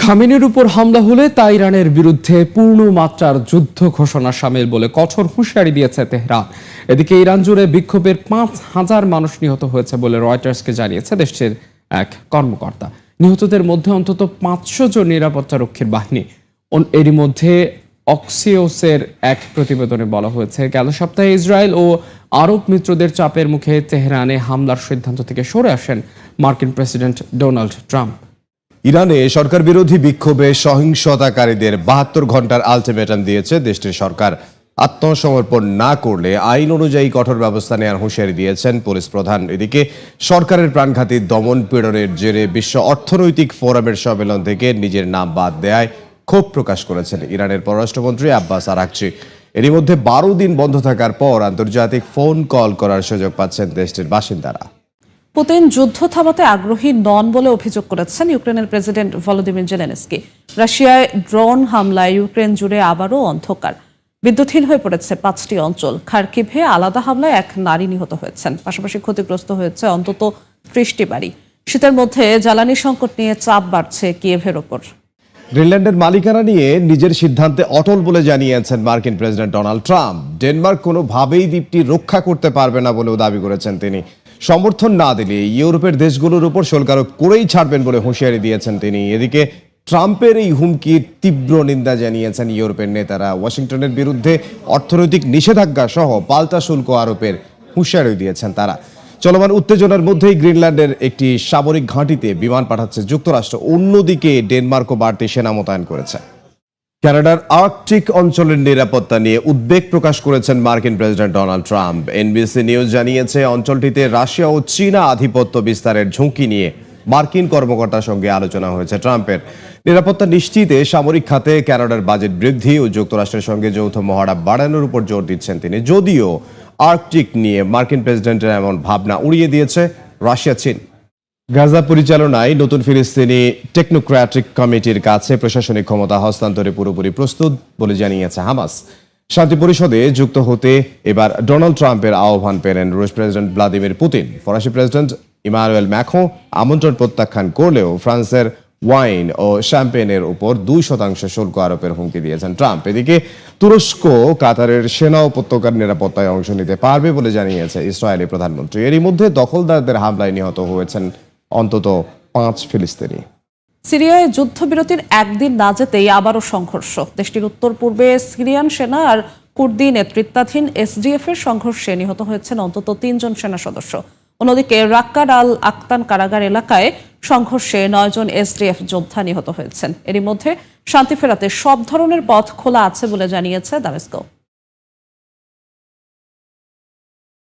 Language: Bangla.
খামেনির উপর হামলা হলে তা ইরানের বিরুদ্ধে পূর্ণ মাত্রার যুদ্ধ ঘোষণা শামিল বলে কঠোর হুঁশিয়ারি দিয়েছে তেহরান। এদিকে ইরান জুড়ে বিক্ষোভের 5,000 মানুষ নিহত হয়েছে বলে রয়টার্সকে জানিয়েছে দেশটির এক কর্মকর্তা। নিহতদের মধ্যে অন্তত 500 জন নিরাপত্তারক্ষীর বাহিনী। এরই মধ্যে অক্সিওসের এক প্রতিবেদনে বলা হয়েছে, গেল সপ্তাহে ইসরায়েল ও আরব মিত্রদের চাপের মুখে তেহরানে হামলার সিদ্ধান্ত থেকে সরে আসেন মার্কিন প্রেসিডেন্ট ডোনাল্ড ট্রাম্প। ইরানে সরকার বিরোধী বিক্ষোভে সহিংসতাকারীদের 72 ঘন্টার আলটিমেটাম দিয়েছে দেশটির সরকার। আত্মসমর্পণ না করলে আইন অনুযায়ী কঠোর ব্যবস্থা নেওয়ার হুঁশিয়ারি দিয়েছেন পুলিশ প্রধান। এদিকে সরকারের প্রাণঘাতী দমন পীড়নের জেরে বিশ্ব অর্থনৈতিক ফোরামের সম্মেলন থেকে নিজের নাম বাদ দেয়ায় ক্ষোভ প্রকাশ করেছেন ইরানের পররাষ্ট্রমন্ত্রী আব্বাস আরাকচি। এরই মধ্যে 12 দিন বন্ধ থাকার পর আন্তর্জাতিক ফোন কল করার সুযোগ পাচ্ছেন দেশটির বাসিন্দারা। পুতিন যুদ্ধ থামাতে আগ্রহী নন বলে অভিযোগ করেছেন ইউক্রেনের প্রেসিডেন্ট ভলোদিমির জেলেনস্কি। রাশিয়ায় ড্রোন হামলায় ইউক্রেন জুড়ে আবারও অন্ধকার। বিদ্যুৎহীন হয়ে পড়েছে 5টি অঞ্চল। খার্কিভে আলাদা হামলায় এক নারী নিহত হয়েছেন। পাশাপাশি ক্ষতিগ্রস্ত হয়েছে অন্তত 30টি বাড়ি। শীতের মধ্যে জ্বালানি সংকট নিয়ে চাপ বাড়ছে কিয়েভের ওপর। গ্রিনল্যান্ডের মালিকানা নিয়ে নিজের সিদ্ধান্তে অটল বলে জানিয়েছেন মার্কিন প্রেসিডেন্ট ডোনাল্ড ট্রাম্প। ডেনমার্ক কোনোভাবেই দ্বীপটি রক্ষা করতে পারবে না বলেও দাবি করেছেন তিনি। সমর্থন না দিলে ইউরোপের দেশগুলোর উপর শুল্ক আরোপ করেই ছাড়বেন বলে হুঁশিয়ারি দিয়েছেন তিনি। এদিকে ট্রাম্পের এই হুমকির তীব্র নিন্দা জানিয়েছেন ইউরোপের নেতারা। ওয়াশিংটনের বিরুদ্ধে অর্থনৈতিক নিষেধাজ্ঞা সহ পাল্টা শুল্ক আরোপের হুঁশিয়ারি দিয়েছেন তারা। চলমান উত্তেজনার মধ্যেই গ্রিনল্যান্ডের একটি সামরিক ঘাঁটিতে বিমান পাঠাচ্ছে যুক্তরাষ্ট্র। অন্যদিকে ডেনমার্কও বাড়তি সেনা মোতায়েন করেছে। কানাডার আর্কটিক অঞ্চলের নিরাপত্তা নিয়ে উদ্বেগ প্রকাশ করেছেন মার্কিন president Donald Trump. NBC news জানিয়েছে, অঞ্চলটিতে রাশিয়া ও চীনা আধিপত্য বিস্তারের ঝুঁকি নিয়ে মার্কিন কর্মকর্তার সঙ্গে আলোচনা হয়েছে ট্রাম্পের। নিরাপত্তা নিশ্চিতে সামরিক খাতে কানাডার বাজেট বৃদ্ধি ও যুক্তরাষ্ট্রের সঙ্গে যৌথ মহড়া বাড়ানোর উপর জোর দিচ্ছেন তিনি। যদিও আর্কটিক নিয়ে মার্কিন প্রেসিডেন্টের এমন ভাবনা উড়িয়ে দিয়েছে রাশিয়া চীন। গাজা পরিচালনায় নতুন ফিলিস্তিনি টেকনোক্র্যাটিক কমিটির কাছে প্রশাসনিক ক্ষমতা হস্তান্তরে পুরোপুরি প্রস্তুত বলে জানিয়েছে হামাস। শান্তি পরিষদে যুক্ত হতে এবার ডোনাল্ড ট্রাম্পের আহ্বান পেলেন রুশ প্রেসিডেন্ট ভ্লাদিমির পুতিন। ফরাসি প্রেসিডেন্ট ইমানুয়েল ম্যাক্রো আমন্ত্রণ প্রত্যাখ্যান করলেও ফ্রান্সের ওয়াইন ও শ্যাম্পেনের উপর 2% শুল্ক আরোপের হুমকি দিয়েছেন ট্রাম্প। এদিকে তুরস্ক কাতারের সেনা উপত্যকার নিরাপত্তায় অংশ নিতে পারবে বলে জানিয়েছে ইসরায়েলি প্রধানমন্ত্রী। এরই মধ্যে দখলদারদের হামলায় নিহত হয়েছেন অন্তত 5 ফিলিস্তিনি। সিরিয়ায় যুদ্ধবিরতির একদিন না যেতেই আবারও সংঘর্ষ। দেশটির উত্তর পূর্বে সিরিয়ান সেনা আর কুর্দি নেতৃত্বাধীন এসডিএফ এর সংঘর্ষে নিহত হয়েছেন অন্তত 3 জন সেনা সদস্য। অন্যদিকে রাক্কার আল আক্তান কারাগার এলাকায় সংঘর্ষে 9 জন এসডিএফ যোদ্ধা নিহত হয়েছেন। এরই মধ্যে শান্তি ফেরাতে সব ধরনের পথ খোলা আছে বলে জানিয়েছে দামেস্ক।